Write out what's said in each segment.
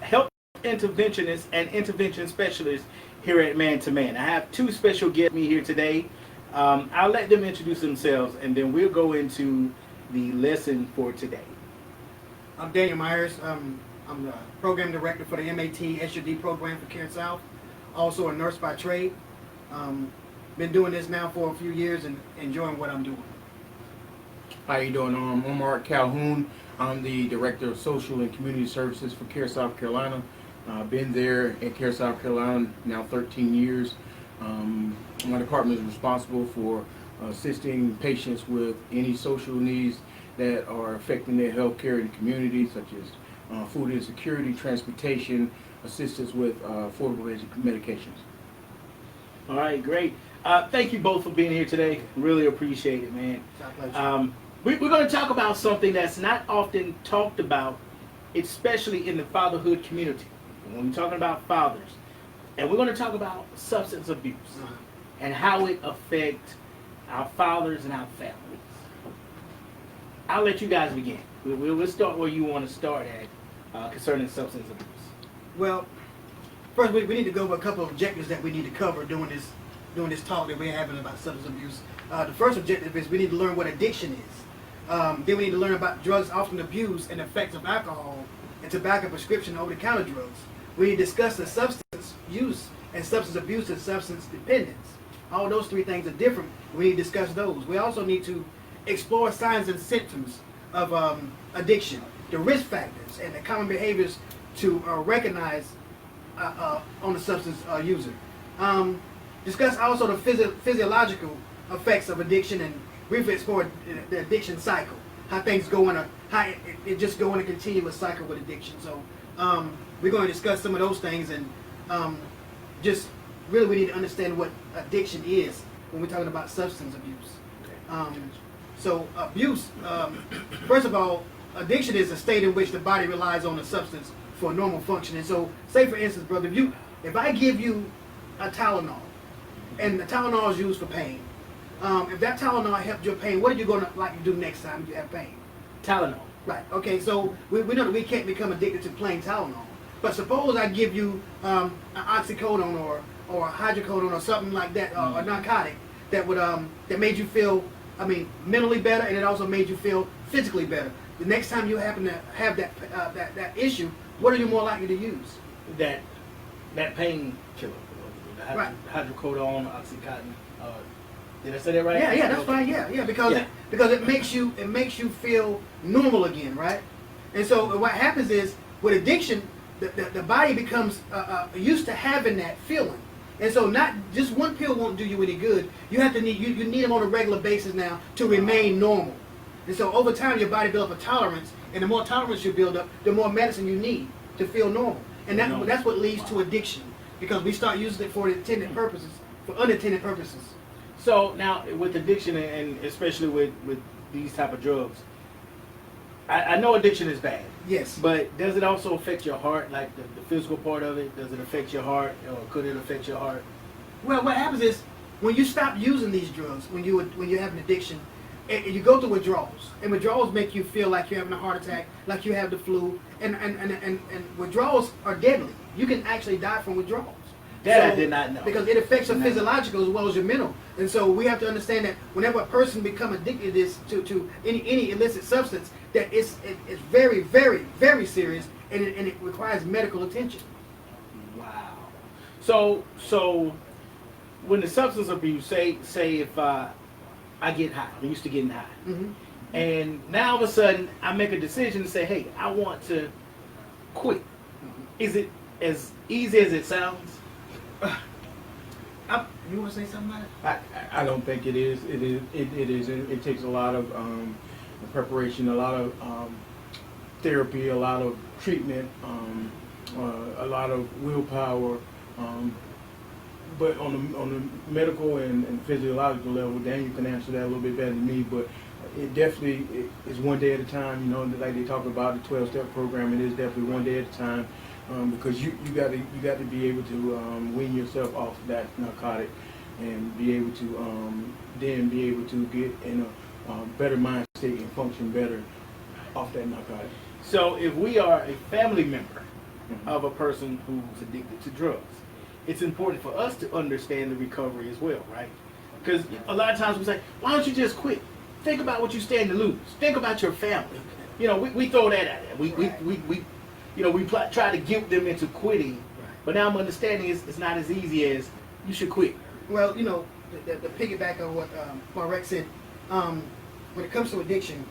health interventionist and intervention specialist here at Man to Man. I have two special guests with me here today. I'll let them introduce themselves and then we'll go into the lesson for today. I'm Daniel Myers. I'm the program director for the MAT SUD program for Caresouth. Also a nurse by trade. Been doing this now for a few years and enjoying what I'm doing. How you doing? I'm Mark Calhoun. I'm the Director of Social and Community Services for Caresouth Carolina. I've been there at Caresouth Carolina now 13 years. My department is responsible for assisting patients with any social needs that are affecting their health care in the community, such as food insecurity, transportation, assistance with affordable medications. All right, great. Thank you both for being here today. Really appreciate it, man. We're going to talk about something that's not often talked about, especially in the fatherhood community. When we're talking about fathers, and we're going to talk about substance abuse and how it affects our fathers and our families. I'll let you guys begin. We'll start where you want to start at concerning substance abuse. Well, first we need to go over a couple of objectives that we need to cover during this talk that we're having about substance abuse. The first objective is we need to learn what addiction is. Then we need to learn about drugs often abused and the effects of alcohol and tobacco prescription over-the-counter drugs. We need to discuss the substance use and substance abuse and substance dependence. All those three things are different. We need to discuss those. We also need to explore signs and symptoms of addiction, the risk factors, and the common behaviors to recognize on the substance user. Discuss also the physiological effects of addiction and briefly explore the addiction cycle, how things go in how it just go in a continuous cycle with addiction. So we're going to discuss some of those things and just really we need to understand what addiction is when we're talking about substance abuse. So abuse, first of all, addiction is a state in which the body relies on a substance for normal function. And so, say for instance, brother, if I give you a Tylenol, and the Tylenol is used for pain, if that Tylenol helped your pain, what are you going to like to do next time you have pain? Tylenol. Right. Okay. So we know that we can't become addicted to plain Tylenol. But suppose I give you an oxycodone or a hydrocodone or something like that, a narcotic that would that made you feel, mentally better, and it also made you feel physically better. The next time you happen to have that issue, what are you more likely to use? That painkiller. Right. Hydrocodone, oxycontin. Did I say that right? Yeah, that's fine. Yeah, because it makes you feel normal again, right? And so what happens is with addiction, the body becomes used to having that feeling, and so not just one pill won't do you any good. You need them on a regular basis now to remain normal. And so over time, your body builds up a tolerance, and the more tolerance you build up, the more medicine you need to feel normal, and that's what leads to addiction, because we start using it for intended purposes, for unintended purposes. So now with addiction and especially with these type of drugs, I know addiction is bad. Yes. But does it also affect your heart, like the physical part of it? Does it affect your heart, or could it affect your heart? Well, what happens is when you stop using these drugs, when you have an addiction, and you go through withdrawals, and withdrawals make you feel like you're having a heart attack, like you have the flu, and withdrawals are deadly. You can actually die from withdrawals. I did not know. Because it affects your physiological as well as your mental. And so we have to understand that whenever a person becomes addicted to any illicit substance, that it's very, very, very serious, and it requires medical attention. Wow. So when the substance abuse, say if I get high, I'm used to getting high, and now all of a sudden I make a decision to say, hey, I want to quit. Is it as easy as it sounds? You want to say something about it? I don't think it is. It is. It takes a lot of preparation, a lot of therapy, a lot of treatment, a lot of willpower. But on the medical and physiological level, Daniel can answer that a little bit better than me. But it definitely is one day at a time. Like they talk about the 12-step program. It is definitely one day at a time. Because you got to be able to wean yourself off that narcotic and be able to then be able to get in a better mind state and function better off that narcotic. So if we are a family member of a person who's addicted to drugs. It's important for us to understand the recovery as well, right? Because a lot of times we say, why don't you just quit? Think about what you stand to lose. Think about your family. You know, we throw that at them. We try to guilt them into quitting. But now I'm understanding it's not as easy as you should quit. Well, you know, the piggyback on what Marek said, when it comes to addiction,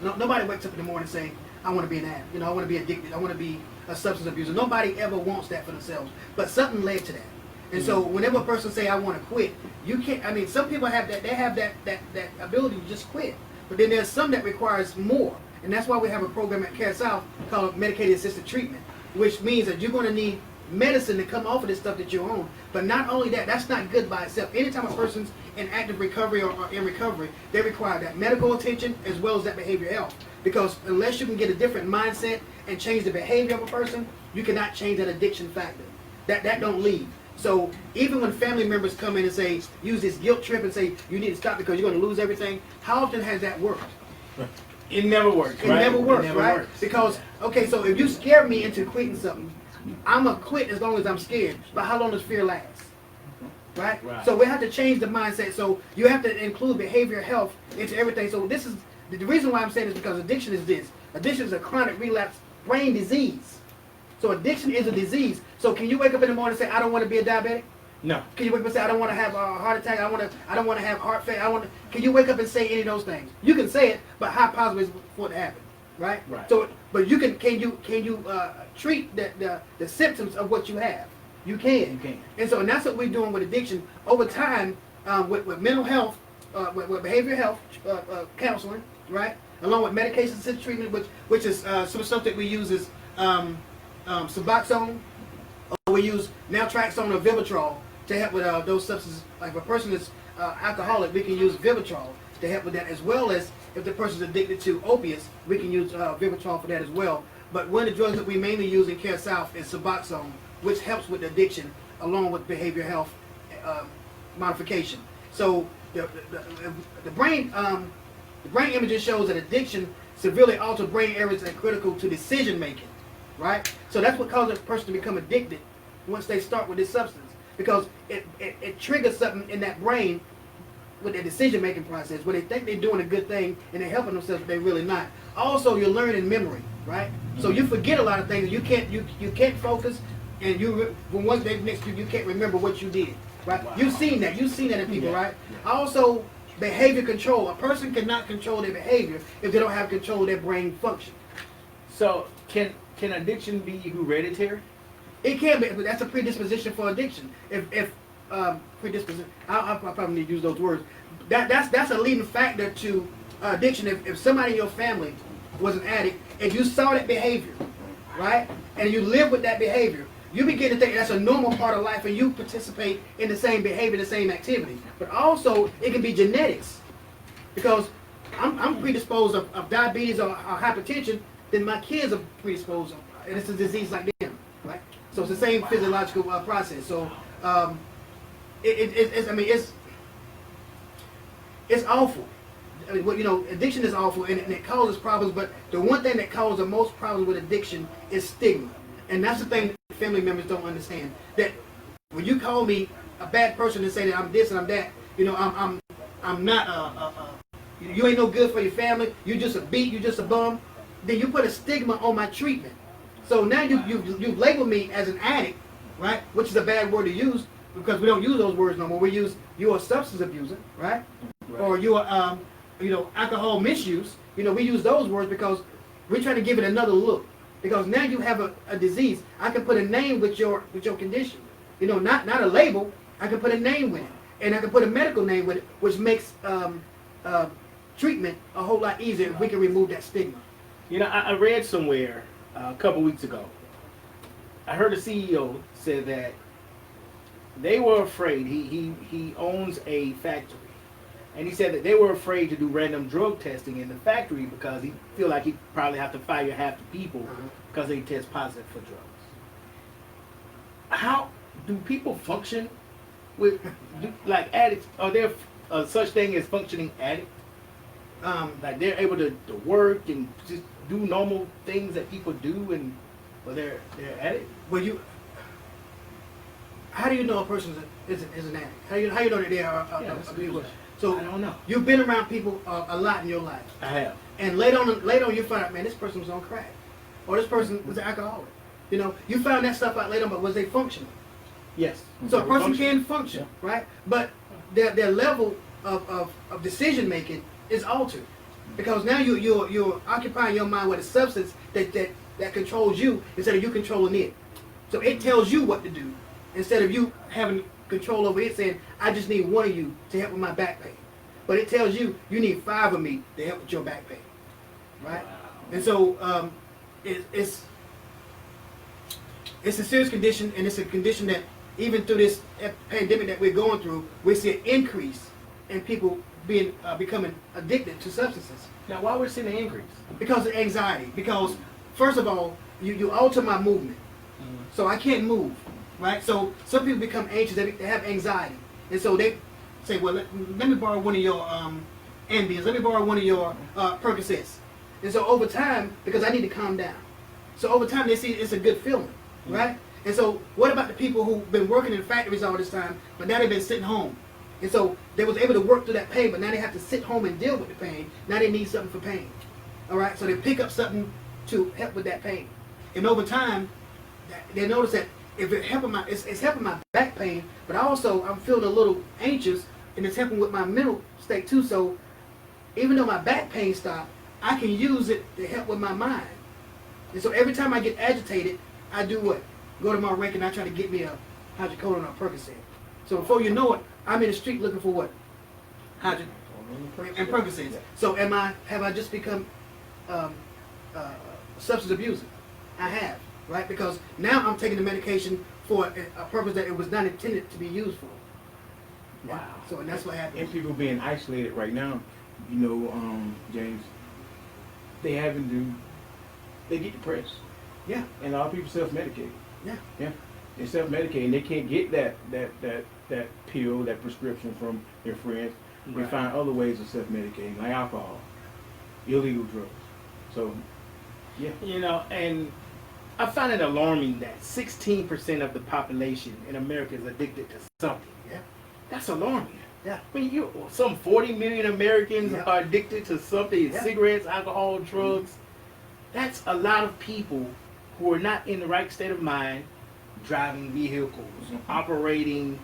nobody wakes up in the morning saying, I want to be an addict. You know, I want to be addicted. I want to be a substance abuser. Nobody ever wants that for themselves. But something led to that. And so whenever a person say, I want to quit, you can't, I mean, some people have that, they have that ability to just quit. But then there's some that requires more. And that's why we have a program at Caresouth called Medicated Assisted Treatment, which means that you're going to need medicine to come off of this stuff that you're on. But not only that, that's not good by itself. Anytime a person's in active recovery or in recovery, they require that medical attention as well as that behavioral health. Because unless you can get a different mindset and change the behavior of a person, you cannot change that addiction factor. That don't leave. So even when family members come in and say, use this guilt trip and say, you need to stop because you're going to lose everything, how often has that worked? It never works. It never works, right? Because, okay, so if you scare me into quitting something, I'm going to quit as long as I'm scared. But how long does fear last? Right? So we have to change the mindset. So you have to include behavioral health into everything. So this is, the reason why I'm saying this is because addiction is this. Addiction is a chronic relapse brain disease. So addiction is a disease. So can you wake up in the morning and say, I don't want to be a diabetic? No. Can you wake up and say, I don't want to have a heart attack, I don't want to have heart failure, can you wake up and say any of those things? You can say it, but how possible is it for it to happen? Right? So, but you can you treat the symptoms of what you have? You can. You can. And so, and that's what we're doing with addiction over time, with mental health, with behavioral health counseling, right? Along with medication-assisted treatment, which is some stuff that we use is Suboxone, or we use naltrexone or Vivitrol to help with those substances. Like if a person is alcoholic, we can use Vivitrol to help with that, as well as if the person's addicted to opiates, we can use Vivitrol for that as well. But one of the drugs that we mainly use in Caresouth is Suboxone, which helps with addiction along with behavioral health modification. So the brain imaging shows that addiction severely alters brain areas that are critical to decision making, right? So that's what causes a person to become addicted once they start with this substance, because it triggers something in that brain with their decision making process where they think they're doing a good thing and they're helping themselves, but they're really not. Also, you're learning memory, right? So you forget a lot of things. You can't focus, and when one day next to you can't remember what you did, right? Wow. You've seen that in people, right? Also, behavior control. A person cannot control their behavior if they don't have control of their brain function. So can addiction be hereditary? It can be, but that's a predisposition for addiction. If predisposition, I probably need to use those words. That's a leading factor to addiction. If somebody in your family was an addict, if you saw that behavior, right, and you live with that behavior, you begin to think that's a normal part of life, and you participate in the same behavior, the same activity. But also, it can be genetics, because I'm predisposed of diabetes or hypertension, then my kids are predisposed, and it's a disease like them, right? So it's the same physiological process. So it's awful. I mean, you know, addiction is awful, and it causes problems. But the one thing that causes the most problems with addiction is stigma, and that's the thing that family members don't understand. That when you call me a bad person and say that I'm this and I'm that, you know, I'm not you ain't no good for your family. You just a beat. You just a bum. Then you put a stigma on my treatment. So now you've labeled me as an addict, right? Which is a bad word to use because we don't use those words no more. We use you're a substance abuser, right? Or you're alcohol misuse. You know, we use those words because we're trying to give it another look. Because now you have a disease. I can put a name with your condition. You know, not a label. I can put a name with it, and I can put a medical name with it, which makes treatment a whole lot easier if we can remove that stigma. You know, I read somewhere a couple weeks ago. I heard a CEO say that they were afraid. He owns a factory, and he said that they were afraid to do random drug testing in the factory because he feel like he probably have to fire half the people because they test positive for drugs. How do people function with like addicts? Are there such thing as functioning addict? Like they're able to work and just do normal things that people do, and Well, they're at it. Well, how do you know a person is an addict? How you know that they are Yeah, that's a good abusers? question. So I don't know. You've been around people a lot in your life, I have. and later on you find out, man, this person was on crack, or this person was an alcoholic. You know, you found that stuff out later on, but was they functional? Yes. So a person can function, right? But their level of decision making is altered because now you're occupying your mind with a substance that controls you instead of you controlling it. So it tells you what to do instead of you having control over it, saying, I just need one of you to help with my back pain. But it tells you need 5 of me to help with your back pain, right? Wow. And so it's a serious condition, and it's a condition that even through this pandemic that we're going through, we see an increase in people becoming addicted to substances Now, why we're seeing an increase? because of anxiety. Because first of all, you alter my movement, so I can't move, right? So some people become anxious; they have anxiety, and so they say, "Well, let me borrow one of your Ambiens. Let me borrow one of your Percocets." And so over time, because I need to calm down, so over time they see it's a good feeling, right? And so what about the people who've been working in factories all this time, but now they've been sitting home? And so they was able to work through that pain, but now they have to sit home and deal with the pain. Now they need something for pain. All right? So they pick up something to help with that pain. And over time, they notice that if it's helping my back pain, but also I'm feeling a little anxious, and it's helping with my mental state too. So even though my back pain stopped, I can use it to help with my mind. And so every time I get agitated, I do what? Go to my rec and I try to get me a hydrocodone or a Percocet. So before you know it, I'm in the street looking for what? And Percocets. So have I just become substance abuser? I have, right? Because now I'm taking the medication for a purpose that it was not intended to be used for. Wow. So and that's what happens. And people being isolated right now, you know, James, they get depressed. Yeah. And a lot of people self-medicate. Yeah. Yeah. They self-medicate and they can't get that pill, that prescription from their friends. They Right. find other ways of self-medicating, like alcohol, illegal drugs. So, yeah. You know, and I find it alarming that 16% of the population in America is addicted to something. Yeah. That's alarming. Yeah. I mean, some 40 million Americans Yeah. are addicted to something: Yeah. cigarettes, alcohol, drugs. That's a lot of people who are not in the right state of mind, driving vehicles, operating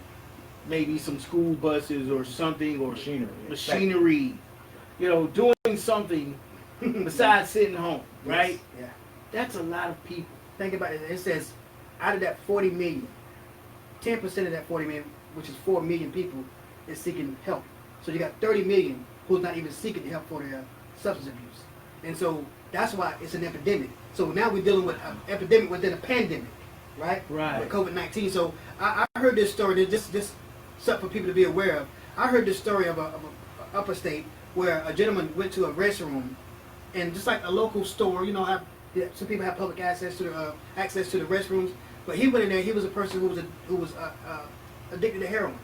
maybe some school buses or something, or machinery, you know, doing something besides sitting home, right? Yes. Yeah. That's a lot of people. Think about it. It says out of that 40 million, 10% of that 40 million, which is 4 million people, is seeking help. So you got 30 million who's not even seeking help for their substance abuse. And so that's why it's an epidemic. So now we're dealing with an epidemic within a pandemic, right? Right. With COVID-19. So I heard this story. This something for people to be aware of. I heard this story of a upper state where a gentleman went to a restroom, and just like a local store, you know, some people have public access to the restrooms, but he went in there. He was a person who was addicted to heroin,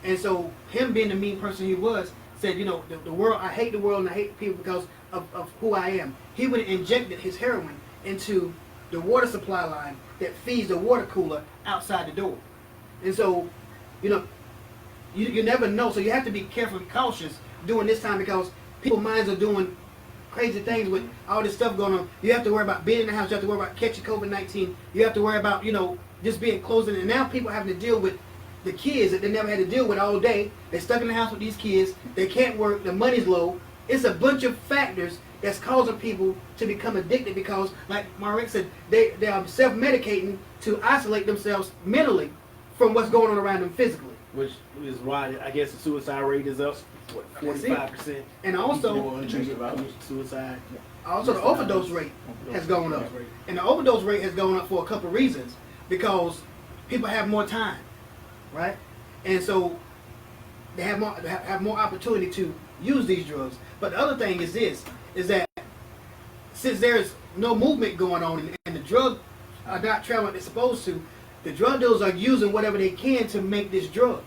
and so him being the mean person he was, said, you know, the world. I hate the world and I hate people because of who I am. He went and injected his heroin into the water supply line that feeds the water cooler outside the door, and so, you know, you never know. So you have to be careful and cautious during this time because people's minds are doing crazy things with all this stuff going on. You have to worry about being in the house. You have to worry about catching COVID-19. You have to worry about, you know, just being closed in. And now people having to deal with the kids that they never had to deal with all day. They're stuck in the house with these kids. They can't work. The money's low. It's a bunch of factors that's causing people to become addicted because, like Marek said, they are self-medicating to isolate themselves mentally from what's going on around them physically. Which is why I guess the suicide rate is up, what, 45%. And also, Suicide. Also, the overdose rate has gone up, and the overdose rate has gone up for a couple of reasons. Because people have more time, right? And so they have more opportunity to use these drugs. But the other thing is this: is that since there's no movement going on and the drugs are not traveling like they're supposed to, the drug dealers are using whatever they can to make this drug,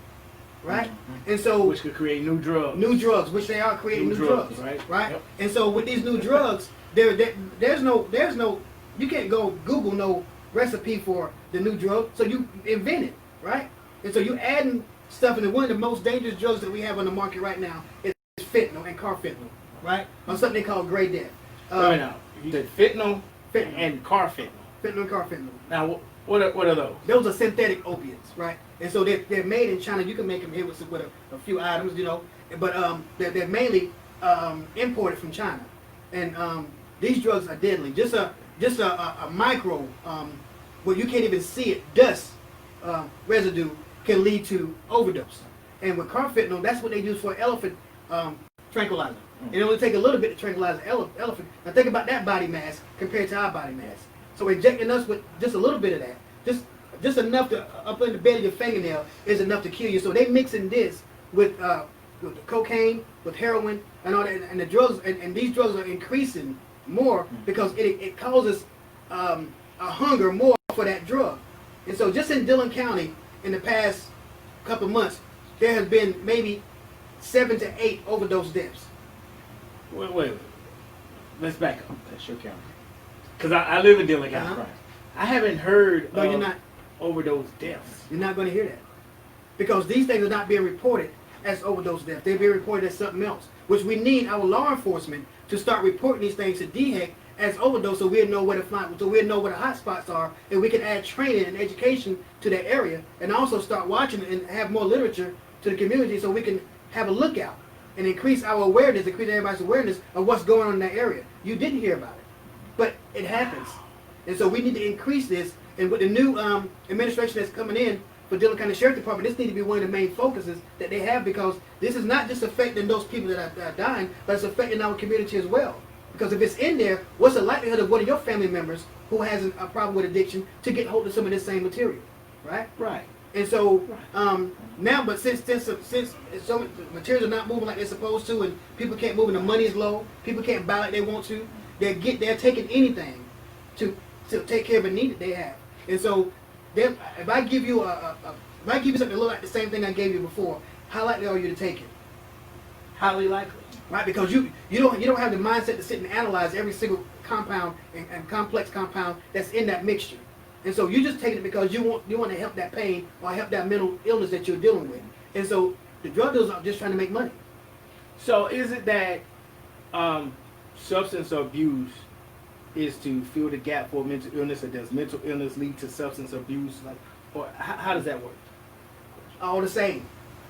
right? And so, which could create new drugs. New drugs, which they are creating new drugs, right? Right? Yep. And so with these new drugs, there's no go Google no recipe for the new drug, so you invent it, right? And so you adding stuff, and one of the most dangerous drugs that we have on the market right now is fentanyl and carfentanyl, right? Or something they call gray death. Wait now. You said fentanyl and carfentanyl. Fentanyl and carfentanyl. Now, what are those? Those are synthetic opiates, right? And so they're made in China. You can make them here with a few items, you know, but they're mainly imported from China. And these drugs are deadly. Just a micro, where you can't even see it, dust residue can lead to overdose. And with carfentanyl, that's what they use for elephant tranquilizer. It only take a little bit to tranquilize an elephant. Now think about that body mass compared to our body mass. So injecting us with just a little bit of that, just enough to up in the bed of your fingernail is enough to kill you. So they mixing this with the cocaine, with heroin, and all that, and the drugs, and these drugs are increasing more because it causes a hunger more for that drug. And so just in Dillon County, in the past couple of months, there has been maybe 7 to 8 overdose deaths. Wait. Let's back up. That's your county. Because I live in Dillon County. Uh-huh. I haven't heard No, you're not. overdose deaths. You're not going to hear that. Because these things are not being reported as overdose deaths. They're being reported as something else. Which we need our law enforcement to start reporting these things to DHEC as overdose, so we'll know where the hot spots are, and we can add training and education to that area, and also start watching and have more literature to the community so we can have a lookout and increase our awareness, increase everybody's awareness of what's going on in that area. You didn't hear about it, but it happens. And so we need to increase this, and with the new administration that's coming in for Dillon County Sheriff Department, this needs to be one of the main focuses that they have, because this is not just affecting those people that are dying, but it's affecting our community as well. Because if it's in there, what's the likelihood of one of your family members who has a problem with addiction to get hold of some of this same material, right? Right. And so now, but since so many materials are not moving like they're supposed to, and people can't move, and the money is low, people can't buy like they want to, they're taking anything to take care of a need that they have. And so, if I give you something that look like the same thing I gave you before, how likely are you to take it? Highly likely. Right, because you don't have the mindset to sit and analyze every single compound and complex compound that's in that mixture, and so you just taking it because you want to help that pain or help that mental illness that you're dealing with, and so the drug dealers are just trying to make money. So is it that substance abuse is to fill the gap for mental illness, or does mental illness lead to substance abuse? Like, or how does that work? All the same.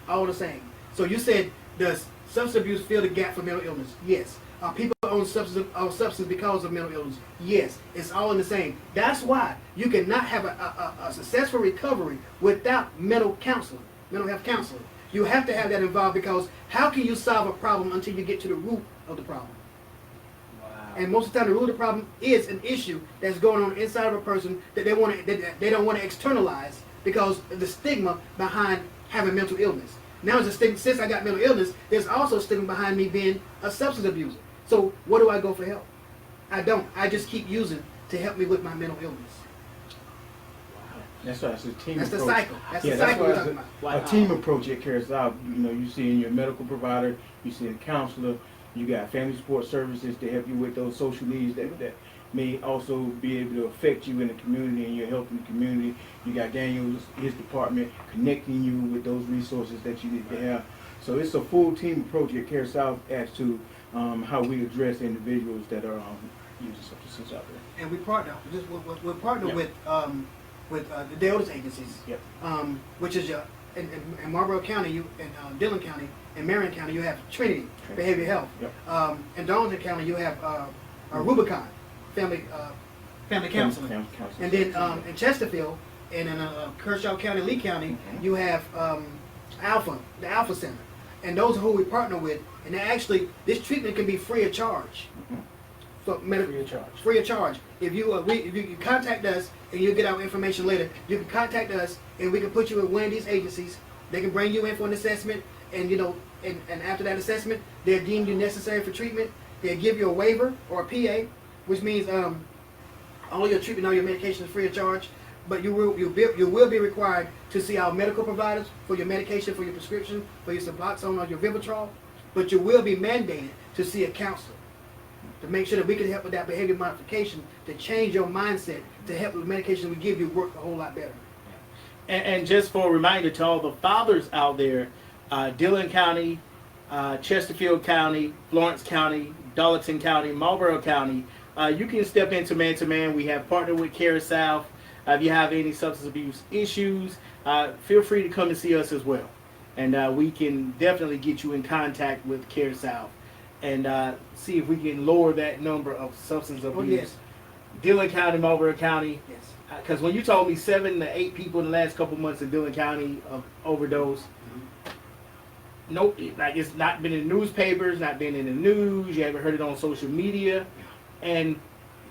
So you said, does substance abuse fill the gap for mental illness? Yes. Are people on substance because of mental illness? Yes. It's all in the same. That's why you cannot have a successful recovery without mental health counseling. You have to have that involved, because how can you solve a problem until you get to the root of the problem? Wow. And most of the time, the root of the problem is an issue that's going on inside of a person that they don't want to externalize because of the stigma behind having mental illness. Now, as a stigma, since I got mental illness, there's also stigma behind me being a substance abuser. So, where do I go for help? I don't. I just keep using to help me with my mental illness. That's why it's a team That's approach. the cycle. That's the That's cycle why we're it's talking about. a team approach at Caresouth. You know, you see in your medical provider, you see a counselor, you got family support services to help you with those social needs that may also be able to affect you in the community and your health in the community. You got Daniel, his department, connecting you with those resources that you need to have. So it's a full team approach at Caresouth as to how we address individuals that are using substances out there. And we partner. We're partnered with the elders agencies. Yep. Which is in Marlboro County, in Dillon County, in Marion County, you have Trinity Behavioral Health. Yep. In Darlington County, you have Rubicon Family Counseling. And then in Chesterfield and in Kershaw County, Lee County, you have the Alpha Center. And those are who we partner with. And actually, this treatment can be free of charge. So free of charge. If you contact us and you get our information later, you can contact us and we can put you in one of these agencies. They can bring you in for an assessment, and and after that assessment, they'll deem you necessary for treatment. They'll give you a waiver or a PA, which means all your treatment, all your medication is free of charge. But you will be required to see our medical providers for your medication, for your prescription, for your Suboxone or your Vivitrol. But you will be mandated to see a counselor. to make sure that we can help with that behavior modification to change your mindset to help the medication we give you work a whole lot better. And just for a reminder to all the fathers out there, Dillon County, Chesterfield County, Florence County, Darlington County, Marlborough County, you can step into Man to Man. We have partnered with Caresouth. If you have any substance abuse issues, feel free to come and see us as well. And we can definitely get you in contact with Caresouth and see if we can lower that number of substance abuse. Oh, yes. Dillon County, Marlborough County. Yes. Because when you told me 7 to 8 people in the last couple months in Dillon County of overdose, nope, like it's not been in the newspapers, not been in the news. You haven't heard it on social media, and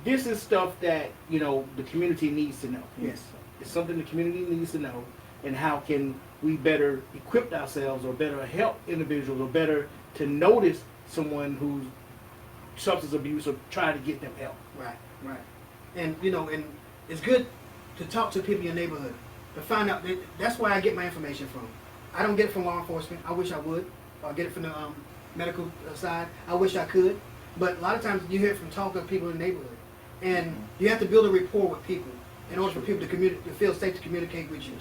this is stuff that the community needs to know. Yes. It's something the community needs to know, and how can we better equip ourselves, or better help individuals, or better to notice someone who's substance abuse or try to get them help. Right, right. And and it's good to talk to people in your neighborhood to find out. That's where I get my information from. I don't get it from law enforcement. I wish I would. Or get it from the medical side. I wish I could. But a lot of times you hear it from talking to people in the neighborhood, and you have to build a rapport with people in order for people to feel safe to communicate with you.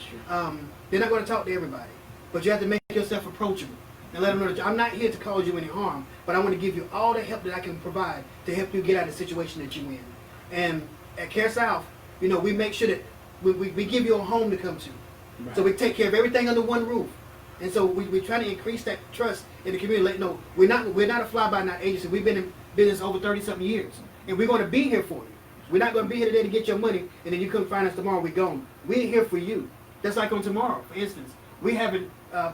They're not going to talk to everybody, but you have to make yourself approachable and let them know that I'm not here to cause you any harm, but I want to give you all the help that I can provide to help you get out of the situation that you're in. And at Caresouth, we make sure that we give you a home to come to. Right. So we take care of everything under one roof. And so we try to increase that trust in the community. Let know we're not a fly-by-night agency. We've been in business over 30-something years, and we're going to be here for you. We're not going to be here today to get your money, and then you come find us tomorrow. We're gone. We're here for you. That's like on tomorrow, for instance. We having a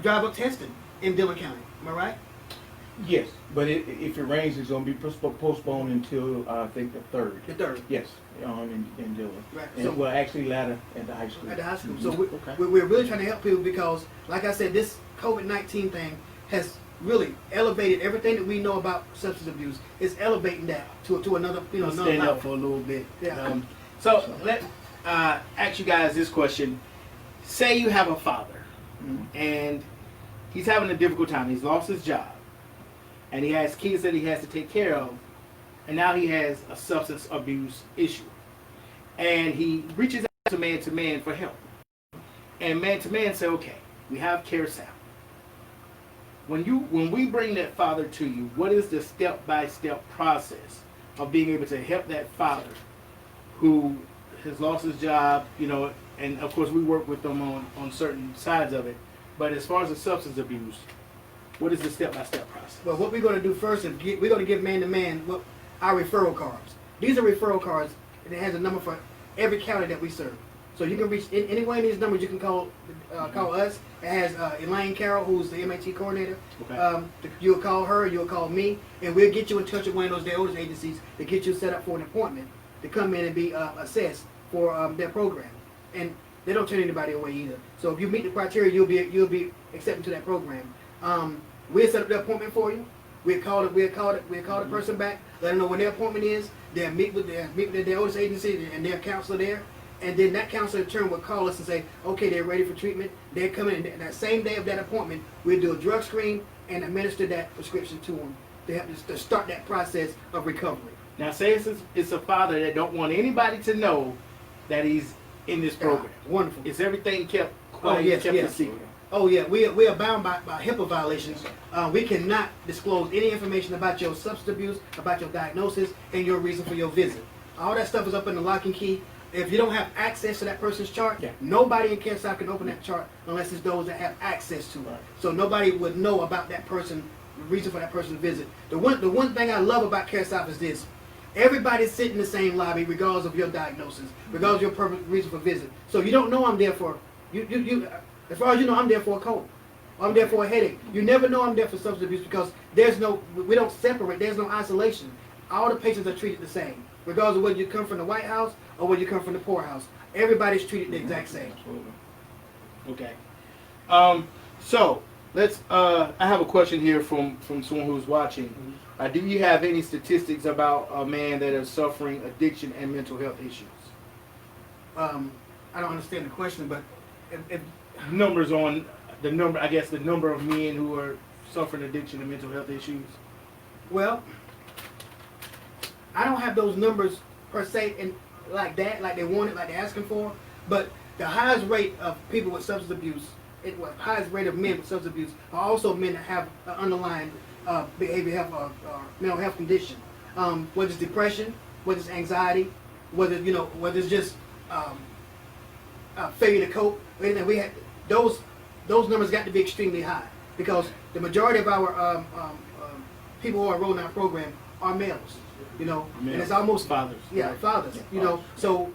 drive-up testing in Dillon County. Am I right? Yes, but if it rains, it's going to be postponed until I think the 3rd. The 3rd. Yes, in Dillon. Right. And, So well, actually latter at the high school. at the high school. Mhm. So Okay. we're really trying to help people because, like I said, this COVID-19 thing has really elevated everything that we know about substance abuse. It's elevating that to another, another Stand level. up for a little bit. Yeah. So let ask you guys this question. Say you have a father, and he's having a difficult time. He's lost his job, and he has kids that he has to take care of, and now he has a substance abuse issue. And he reaches out to Man for help. And Man to Man say, okay, we have Caresouth. When we bring that father to you, what is the step-by-step process of being able to help that father who has lost his job, and of course we work with them on certain sides of it, but as far as the substance abuse, what is the step-by-step process? Well, what we're going to do first is we're going to give Man to Man our referral cards. These are referral cards, and it has a number for every county that we serve. So you can reach any one of these numbers. You can call us. It has Elaine Carroll, who's the MAT coordinator. Okay. You'll call her, you'll call me, and we'll get you in touch with one of those DOS agencies to get you set up for an appointment to come in and be assessed for their program. And they don't turn anybody away either. So if you meet the criteria, you'll be accepted to that program. We'll set up the appointment for you. We'll call the person back, let them know when their appointment is. They'll meet with the DOS agency and their counselor there. And then that counselor in turn will call us and say, okay, they're ready for treatment. They're coming in that same day of that appointment. We'll do a drug screen and administer that prescription to them to help us to start that process of recovery. Now, say it's a father that don't want anybody to know that he's in this program. Wonderful. Is everything kept quiet, kept a secret? Oh yeah, we are bound by HIPAA violations. We cannot disclose any information about your substance abuse, about your diagnosis, and your reason for your visit. All that stuff is up in the lock and key. If you don't have access to that person's chart, nobody in Caresouth can open that chart unless it's those that have access to it. Right. So nobody would know about that person, the reason for that person's visit. The one thing I love about Caresouth is this. Everybody's sitting in the same lobby regardless of your diagnosis, regardless of your reason for visit. So you don't know I'm there for, as far as you know, I'm there for a cold. I'm there for a headache. You never know I'm there for substance abuse because we don't separate, there's no isolation. All the patients are treated the same, regardless of whether you come from the White House or whether you come from the poorhouse. Everybody's treated the exact same. Okay. So let's. I have a question here from someone who's watching. Do you have any statistics about a man that is suffering addiction and mental health issues? I don't understand the question, but if Numbers on the number. I guess the number of men who are suffering addiction and mental health issues. well, I don't have those numbers per se in like that, like they want it, like they're asking for. But the highest rate of people with substance abuse, highest rate of men with substance abuse are also men that have an underlying behavior health or mental health condition. Whether it's depression, whether it's anxiety, whether it's just failure to cope. And we had those numbers got to be extremely high because the majority of our people who are enrolled in our program are males. And it's almost fathers. Yeah, right. fathers. Yeah. So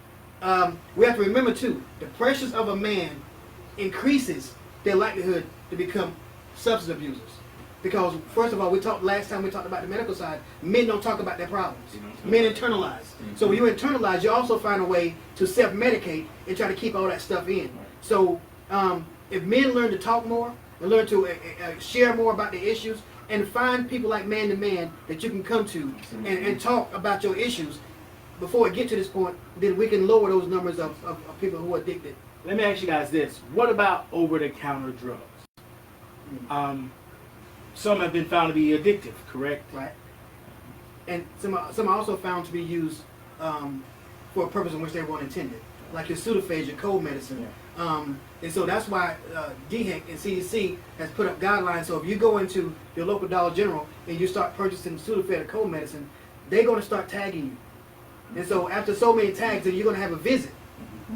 we have to remember too, the pressures of a man increases their likelihood to become substance abusers. Because first of all, last time we talked about the medical side, men don't talk about their problems. Men internalize. So when you internalize, you also find a way to self-medicate and try to keep all that stuff in. So if men learn to talk more and learn to share more about their issues and find people like Man to Man that you can come to and talk about your issues before it get to this point, then we can lower those numbers of people who are addicted. Let me ask you guys this. What about over-the-counter drugs? Some have been found to be addictive, correct? Right. And some are also found to be used for a purpose in which they weren't intended, like your Sudafed, your cold medicine. And so that's why DHEC and CDC has put up guidelines. So if you go into your local Dollar General and you start purchasing Sudafed or cold medicine, they're going to start tagging you. And so after so many tags, then you're going to have a visit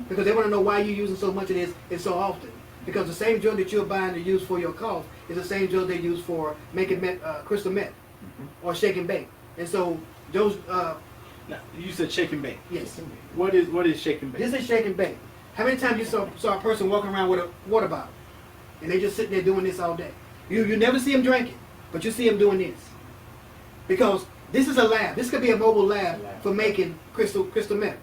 because they want to know why you're using so much of this and so often. Because the same drug that you're buying to use for your cough is the same drug they use for making crystal meth or shake and bake. And so those. Now, you said shake and bake. Yes. What is shake and bake? This is shake and bake. How many times you saw a person walking around with a water bottle and they just sitting there doing this all day? You never see them drinking, but you see them doing this. Because this is a lab. This could be a mobile lab for making crystal meth.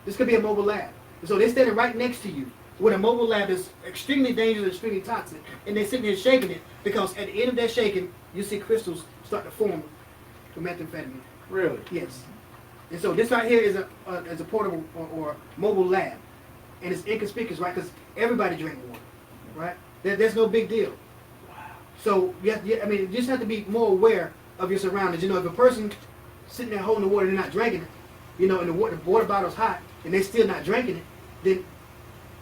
This could be a mobile lab. And so they're standing right next to you with a mobile lab that's extremely dangerous, extremely toxic, and they're sitting there shaking it because at the end of their shaking, you see crystals start to form for methamphetamine. Really? Yes. And so this right here is a portable or mobile lab, and it's inconspicuous, right? Because everybody drink water, right? There's no big deal. Wow. So I mean, you just have to be more aware of your surroundings. If a person sitting there holding the water and they're not drinking it, and the water bottle's hot and they're still not drinking it, then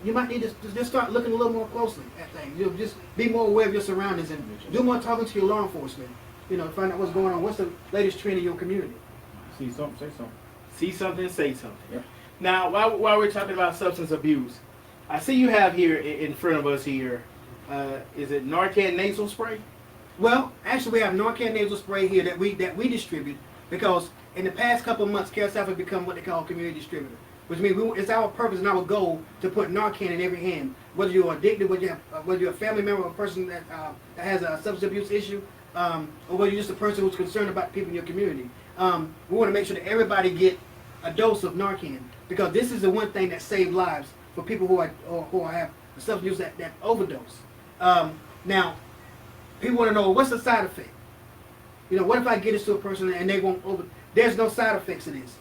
you might need to just start looking a little more closely at things. Just be more aware of your surroundings and do more talking to your law enforcement. Find out what's going on. What's the latest trend in your community? See something, say something. See something, say something. Yeah. Now, while we're talking about substance abuse, I see you have here in front of us here, is it Narcan nasal spray? Well, actually, we have Narcan nasal spray here that we distribute because in the past couple of months, Caresouth has become what they call a community distributor, which means it's our purpose and our goal to put Narcan in every hand. Whether you're addicted, whether you're a family member or a person that has a substance abuse issue, or whether you're just a person who's concerned about people in your community, we want to make sure that everybody get a dose of Narcan because this is the one thing that saves lives for people who have substance abuse that overdose. Now, people want to know what's the side effect. What if I get this to a person and they won't over? There's no side effects to this.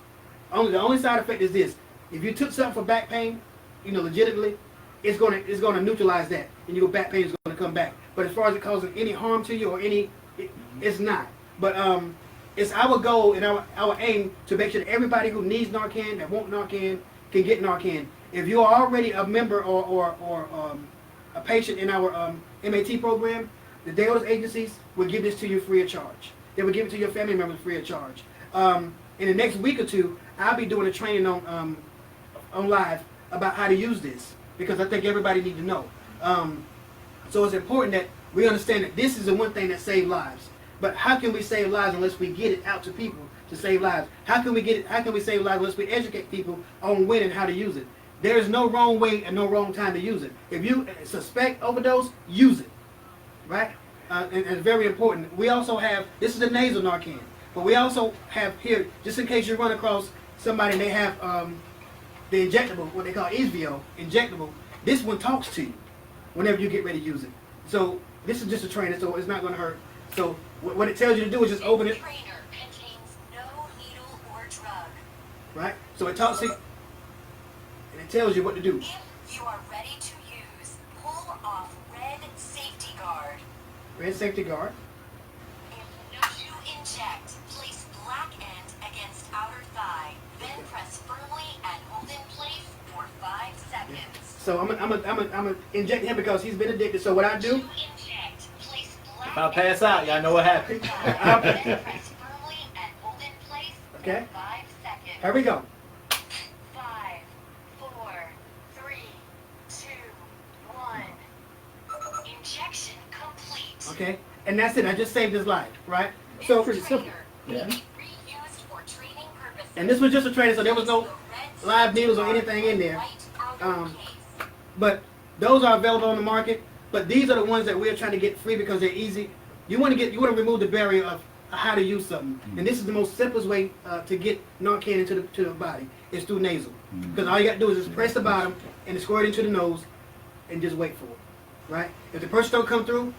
The only side effect is this: if you took something for back pain, legitimately, it's gonna neutralize that, and your back pain is gonna come back. But as far as it causing any harm to you or it's not. But it's our goal and our aim to make sure that everybody who needs Narcan, that want Narcan, can get Narcan. If you are already a member or a patient in our MAT program, the DAOS agencies will give this to you free of charge. They will give it to your family members free of charge. In the next week or two, I'll be doing a training on live about how to use this because I think everybody needs to know. So it's important that we understand that this is the one thing that saves lives. But how can we save lives unless we get it out to people to save lives? How can we save lives unless we educate people on when and how to use it? There is no wrong way and no wrong time to use it. If you suspect overdose, use it, right? And it's very important. We also have, this is the nasal Narcan, but we also have here, just in case you run across somebody and they have the injectable, what they call Isvio, injectable, this one talks to you whenever you get ready to use it. So this is just a trainer, so it's not going to hurt. So what it tells you to do is just open it. Trainer contains no needle or drug. Right? So it talks to you, and it tells you what to do. If you are ready to use, pull off red safety guard. Red safety guard. If to inject, place black end against outer thigh. Then press firmly and hold in place for 5 seconds. So I'm gonna inject him because he's been addicted. So what I To do? inject, place black If I pass out, y'all know what happened. Then press firmly and hold in place Okay. for 5 seconds. Here we go. 5, 4, 3, 2, 1. Injection complete. Okay, and that's it. I just saved his life, right? So, Pretty simple. Trainer Yeah. may be reused for training purposes. and this was just a training, so there was no live needles or anything in there. Right outer Um, case. But those are available on the market. But these are the ones that we're trying to get free because they're easy. You want to remove the barrier of how to use something, and this is the most simplest way to get Narcan into the body is through nasal. Because all you got to do is just press the bottom and squirt it into the nose, and just wait for it. Right? If the person don't come through,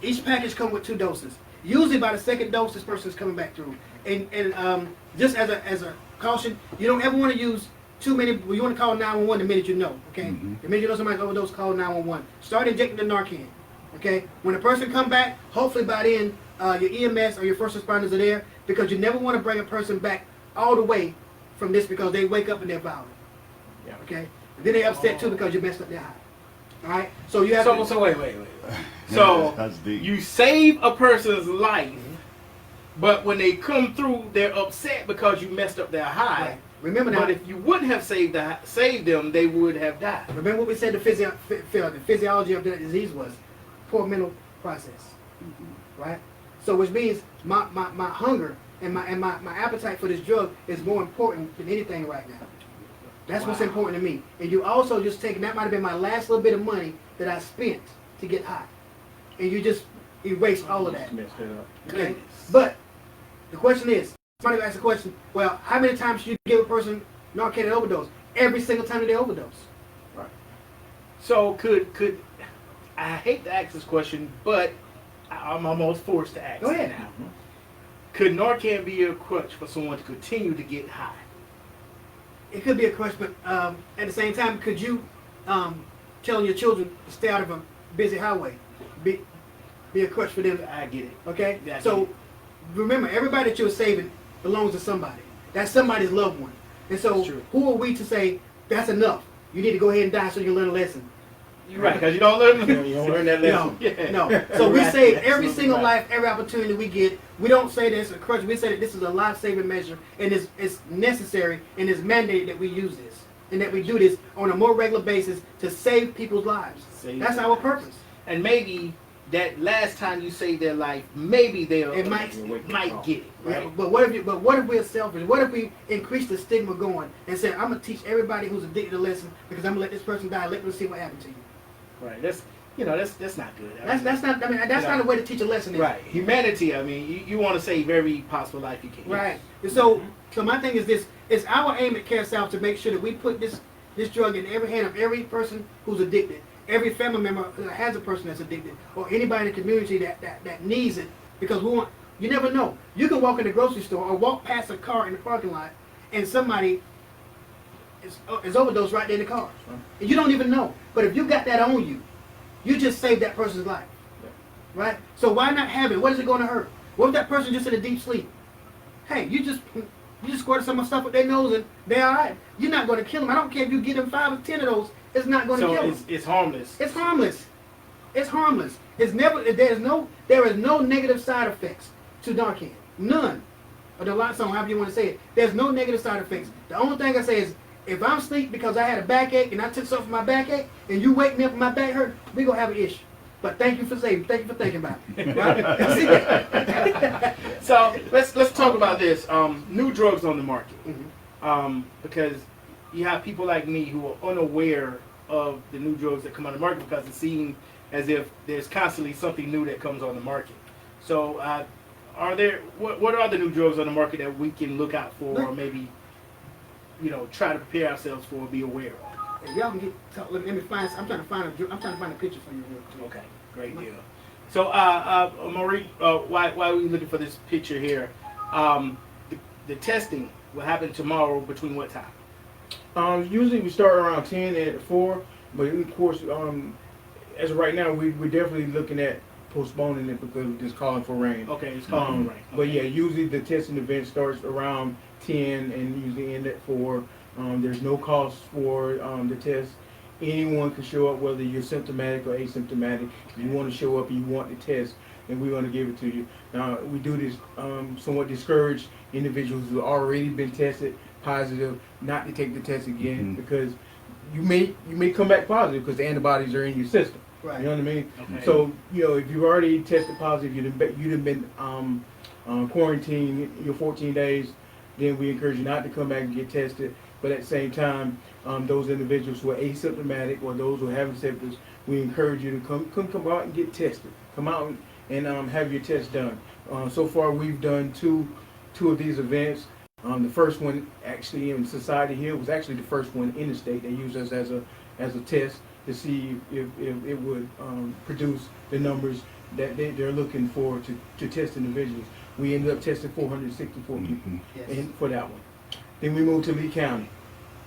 each package comes with 2 doses. Usually by the second dose, this person is coming back through. And just as a caution, you don't ever want to use too many. You want to call 911 the minute you know. Okay, the minute you know somebody's overdose, call 911. Start injecting the Narcan. Okay, when a person come back, hopefully by then your EMS or your first responders are there, because you never want to bring a person back all the way from this because they wake up and they're violent. Yeah. Okay, and then they're upset too because you messed up their high. All right, so you have So wait. So That's deep. you save a person's life, but when they come through, they're upset because you messed up their high. Right. Remember now. But if you wouldn't have saved them, they would have died. Remember what we said the physiology of that disease was poor mental process, right? So which means my hunger and my appetite for this drug is more important than anything right now. That's what's important to me. And you also just taking, that might have been my last little bit of money that I spent to get high. And you just erase all of that. Messed it up. Okay? But the question is, somebody asked the question, well, how many times should you give a person Narcan and overdose? Every single time that they overdose. Right. So could I hate to ask this question, but I'm almost forced to ask Go it ahead. now. Could Narcan be a crutch for someone to continue to get high? It could be a crush, but at the same time, could you telling your children to stay out of a busy highway be a crush for them? I get it. Okay? Yeah, I get So it. remember, everybody that you're saving belongs to somebody. That's somebody's loved one. And so That's true. who are we to say that's enough? You need to go ahead and die so you can learn a lesson. You're right, because you don't learn. You don't learn that No, lesson. Yeah. no. So we Right. save That's every absolutely single right. life, every opportunity we get. We don't say that it's a crutch. We say that this is a life-saving measure, and it's necessary and it's mandated that we use this and that we do this on a more regular basis to save people's lives. Save That's our lives. purpose. And maybe that last time you saved their life, maybe they'll It might- get it. Right. Yeah, but what if we're selfish? What if we increase the stigma going and say, I'm gonna teach everybody who's addicted a lesson because I'm gonna let this person die. Let them see what happened to you. Right. That's not good. That's not. I mean, that's not a way to teach a lesson. is it? Right. Humanity. I mean, you want to save every possible life you can. Right. And so my thing is this: it's our aim at Caresouth to make sure that we put this drug in every hand of every person who's addicted, every family member that has a person that's addicted, or anybody in the community that needs it. Because we want. You never know. You can walk in the grocery store or walk past a car in the parking lot, and somebody is overdosed right there in the car, and you don't even know. But if you got that on you, you just saved that person's life. Right? So why not have it? What is it going to hurt? What if that person just in a deep sleep? Hey, you just squirted some stuff with their nose and they're all right. You're not going to kill them. I don't care if you give them 5 or 10 of those. It's not going to kill them. It's harmless. It's harmless. It's harmless. It's never. There is no negative side effects to Narcan. None. Or the Naloxone, however you want to say it. There's no negative side effects. The only thing I say is, if I'm asleep because I had a backache and I took something for my backache, and you wake me up and my back hurt, we gonna have an issue. But thank you for saving. Thank you for thinking about it. Right? So let's talk about this. New drugs on the market. Because you have people like me who are unaware of the new drugs that come on the market because it seems as if there's constantly something new that comes on the market. So what are the new drugs on the market that we can look out for, or maybe try to prepare ourselves for or be aware of? If y'all can let me find. I'm trying to find a picture for you real quick. Okay, great deal. So, Marie, why are we looking for this picture here? The testing will happen tomorrow between what time? Usually we start around 10 at 4, but of course, as of right now, we're definitely looking at postponing it because we're just calling for rain. Okay, it's calling right. But yeah, usually the testing event starts around 10 and usually end at 4. There's no cost for the test. Anyone can show up, whether you're symptomatic or asymptomatic. If you want to show up and you want the test, then we're going to give it to you. Now, we do this somewhat discourage individuals who have already been tested positive not to take the test again because you may come back positive because the antibodies are in your system. Right. You know what I mean? Okay. So, if you've already tested positive, you've been quarantined your 14 days, then we encourage you not to come back and get tested. But at the same time, those individuals who are asymptomatic or those who have symptoms, we encourage you to come out and get tested. Come out and have your test done. So far, we've done two of these events. The first one actually in Society Hill was actually the first one in the state. They used us as a test to see if it would produce the numbers that they're looking for to test individuals. We ended up testing 464 people for that one. Then we moved to Lee County.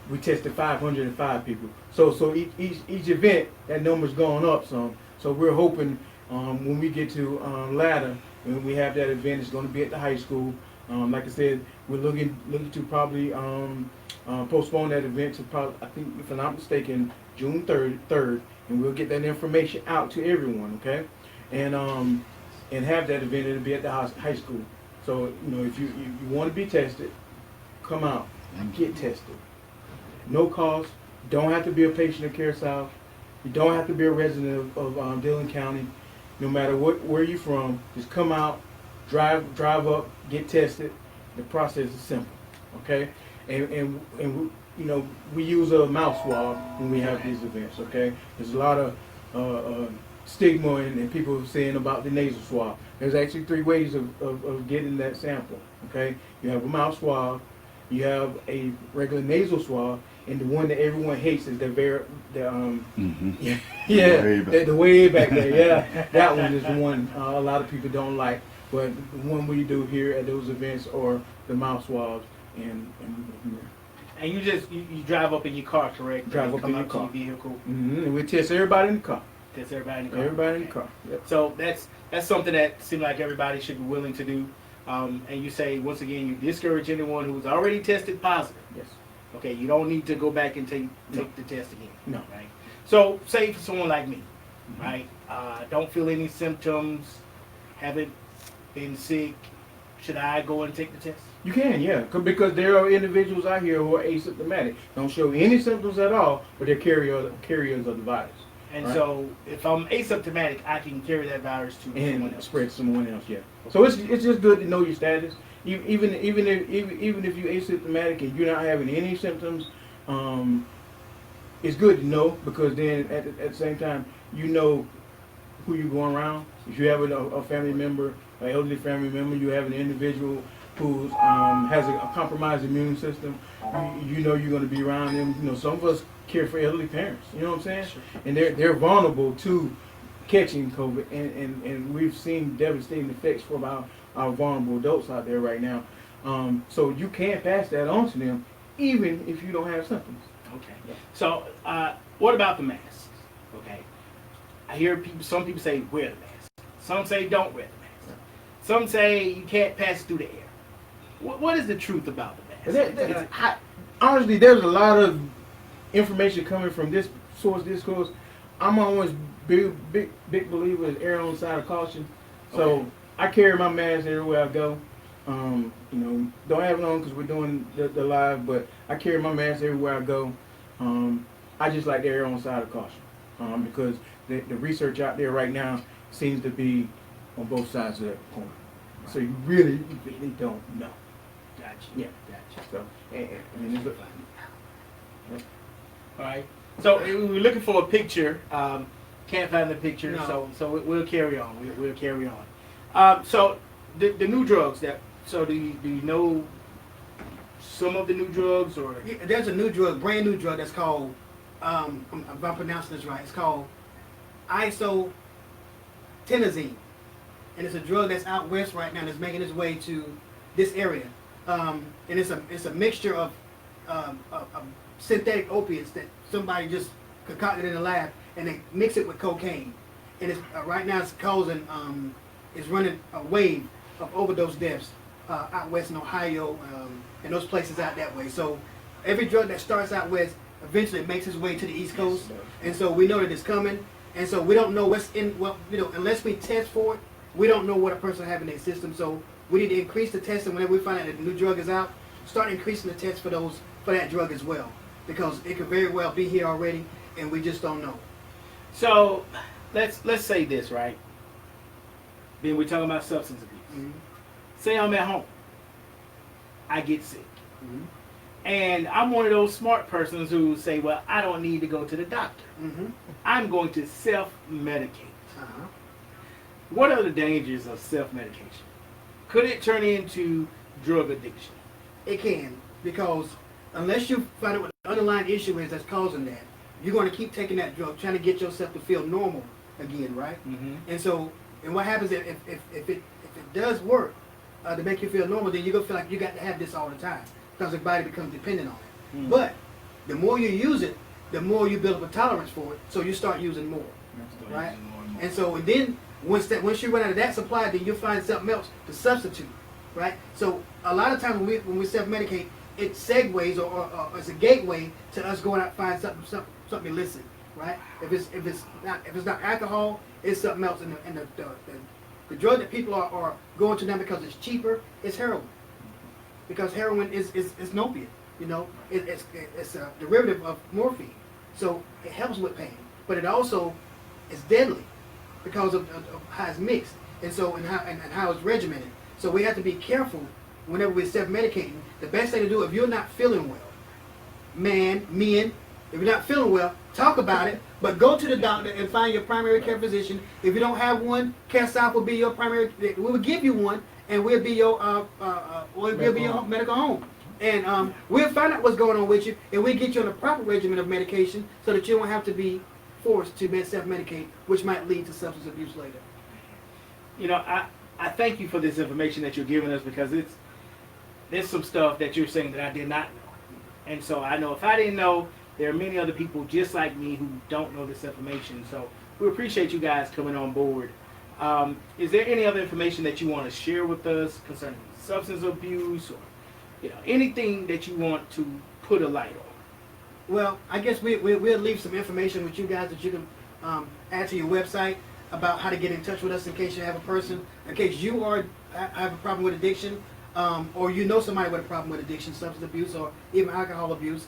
We tested 505 people. So each event, that number's gone up some. So we're hoping when we get to Latter, when we have that event, it's going to be at the high school. Like I said, we're looking to probably postpone that event to probably, I think, if I'm not mistaken, June 3rd, and we'll get that information out to everyone, okay? And have that event. It'll be at the high school. So if you want to be tested, come out and get tested. No cost. Don't have to be a patient of Caresouth. You don't have to be a resident of Dillon County. No matter where you're from, just come out, drive up, get tested. The process is simple, okay? And we use a mouth swab when we have these events, okay? There's a lot of stigma and people saying about the nasal swab. There's actually 3 ways of getting that sample, okay? You have a mouth swab, you have a regular nasal swab, and the one that everyone hates is the way back there. Yeah, that one is the one a lot of people don't like. But the one we do here at those events are the mouth swabs, and And you drive up in your car, correct? Drive up in your to car. your vehicle. and we test everybody in the car. Test everybody in the car. Everybody in the car. Yep. So that's something that seems like everybody should be willing to do. And you say, once again, you discourage anyone who's already tested positive. Yes. Okay, you don't need to go back and take the test again. No. Right? So, say for someone like me, right? Don't feel any symptoms, haven't been sick, should I go and take the test? You can, yeah, because there are individuals out here who are asymptomatic, don't show any symptoms at all, but they're carriers of the virus. And right? so, if I'm asymptomatic, I can carry that virus to someone And else. spread to someone else, yeah. So it's just good to know your status. Even if you're asymptomatic and you're not having any symptoms, it's good to know because then at the same time you know who you're going around. If you have a family member, an elderly family member, you have an individual who has a compromised immune system, you know you're going to be around them. Some of us care for elderly parents. You know what I'm saying? Sure. And they're vulnerable to catching COVID, and we've seen devastating effects for our vulnerable adults out there right now. So you can pass that on to them, even if you don't have symptoms. Okay. So, what about the mask? Okay. I hear some people say wear the mask. Some say don't wear the mask. Some say you can't pass it through the air. What is the truth about the mask? Honestly, there's a lot of information coming from this source. I'm always big believer in err on the side of caution. So Okay. I carry my mask everywhere I go. Don't have it on because we're doing the live, but I carry my mask everywhere I go. I just like to err on the side of caution because the research out there right now seems to be on both sides of that coin. So you really don't know. Gotcha. Yeah. Gotcha. So, it's All right. So we're looking for a picture. Can't find the picture. No. So we'll carry on. We'll carry on. So the new drugs that. So do you know some of the new drugs or? Yeah, there's a new drug, brand new drug that's called, if I'm pronouncing this right, it's called isotenazine. And it's a drug that's out west right now and it's making its way to this area. And it's a mixture of synthetic opiates that somebody just concocted in the lab and they mix it with cocaine. and it's right now it's causing it's running a wave of overdose deaths out west in Ohio and those places out that way. So every drug that starts out west eventually makes its way to the East Coast, and so we know that it's coming, and so we don't know what's in. Well, unless we test for it, we don't know what a person has in their system. So we need to increase the testing whenever we find out that the new drug is out. Start increasing the tests for that drug as well, because it could very well be here already, and we just don't know. So let's say this, right? Then we're talking about substance abuse. Mm-hmm. Say I'm at home, I get sick, Mm-hmm. and I'm one of those smart persons who say, well, I don't need to go to the doctor. Mm-hmm. I'm going to self-medicate. Uh-huh. What are the dangers of self-medication? Could it turn into drug addiction? It can, because unless you find out what the underlying issue is that's causing that, you're going to keep taking that drug, trying to get yourself to feel normal again, right? Mm-hmm. And what happens if it does work to make you feel normal, then you're going to feel like you got to have this all the time, because the body becomes dependent on it. Mm-hmm. But the more you use it, the more you build up a tolerance for it, so you start using more, right? And so and then once you run out of that supply, then you'll find something else to substitute, right? So a lot of times when we self-medicate, it segues or it's a gateway to us going out and find something illicit, right? If it's not alcohol, it's something else. And the drug that people are going to now because it's cheaper, it's heroin, because heroin is an opiate. It's a derivative of morphine, so it helps with pain, but it also is deadly because of how it's mixed and how it's regimented. So we have to be careful whenever we're self-medicating. The best thing to do if you're not feeling well, men, if you're not feeling well, talk about it, but go to the doctor and find your primary care physician. If you don't have one, Caresouth will be your primary. We will give you one, and we'll be your medical home. And we'll find out what's going on with you, and we'll get you on a proper regimen of medication so that you won't have to be forced to self-medicate, which might lead to substance abuse later. I thank you for this information that you're giving us, because there's some stuff that you're saying that I did not know. And so I know if I didn't know, there are many other people just like me who don't know this information. So we appreciate you guys coming on board. Is there any other information that you want to share with us concerning substance abuse, or anything that you want to put a light on? Well, I guess we'll leave some information with you guys that you can add to your website about how to get in touch with us in case you have a person, in case you have a problem with addiction, or you know somebody with a problem with addiction, substance abuse, or even alcohol abuse.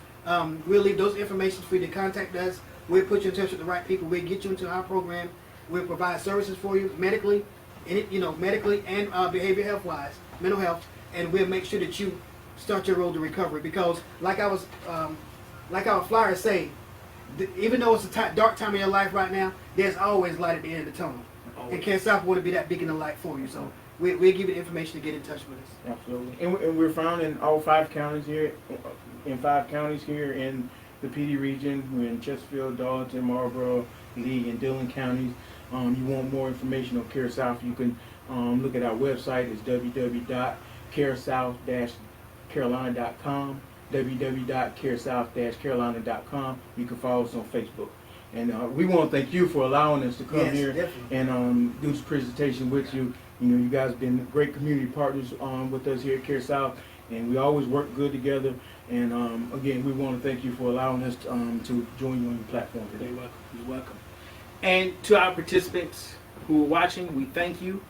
We'll leave those information for you to contact us. We'll put you in touch with the right people. We'll get you into our program. We'll provide services for you medically, medically and behavior health wise, mental health, and we'll make sure that you start your road to recovery. Because like our flyers say, even though it's a dark time in your life right now, there's always light at the end of the tunnel. Always. And Caresouth want to be that beacon of light for you. So we'll give you the information to get in touch with us. Absolutely. And we're found in all 5 counties here, in the PD region. We're in Chesterfield, Darlington, Marlboro, Lee, and Dillon counties. You want more information on Caresouth, you can look at our website. It's www.caresouth-carolina.com, www.caresouth-carolina.com. You can follow us on Facebook. And we want to thank you for allowing us to come here definitely. and do this presentation with you. You guys have been great community partners with us here at Caresouth, and we always work good together. And again, we want to thank you for allowing us to join you on your platform today. You're welcome. You're welcome. And to our participants who are watching, we thank you.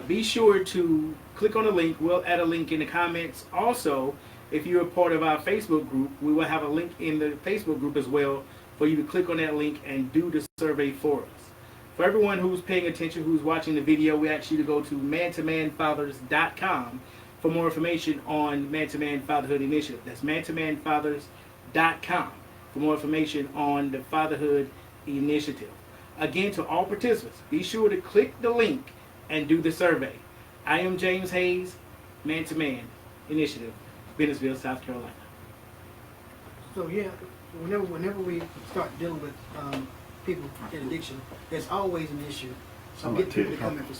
Be sure to click on the link. We'll add a link in the comments. Also, if you're a part of our Facebook group, we will have a link in the Facebook group as well for you to click on that link and do the survey for us. For everyone who's paying attention, who's watching the video, we ask you to go to mantomanfathers.com for more information on Man-to-Man Fatherhood Initiative. That's mantomanfathers.com for more information on the Fatherhood Initiative. Again, to all participants, be sure to click the link and do the survey. I am James Hayes, Man-to-Man Initiative, Bennettsville, South Carolina. So yeah, whenever we start dealing with people in addiction, there's always an issue. So get people to come in for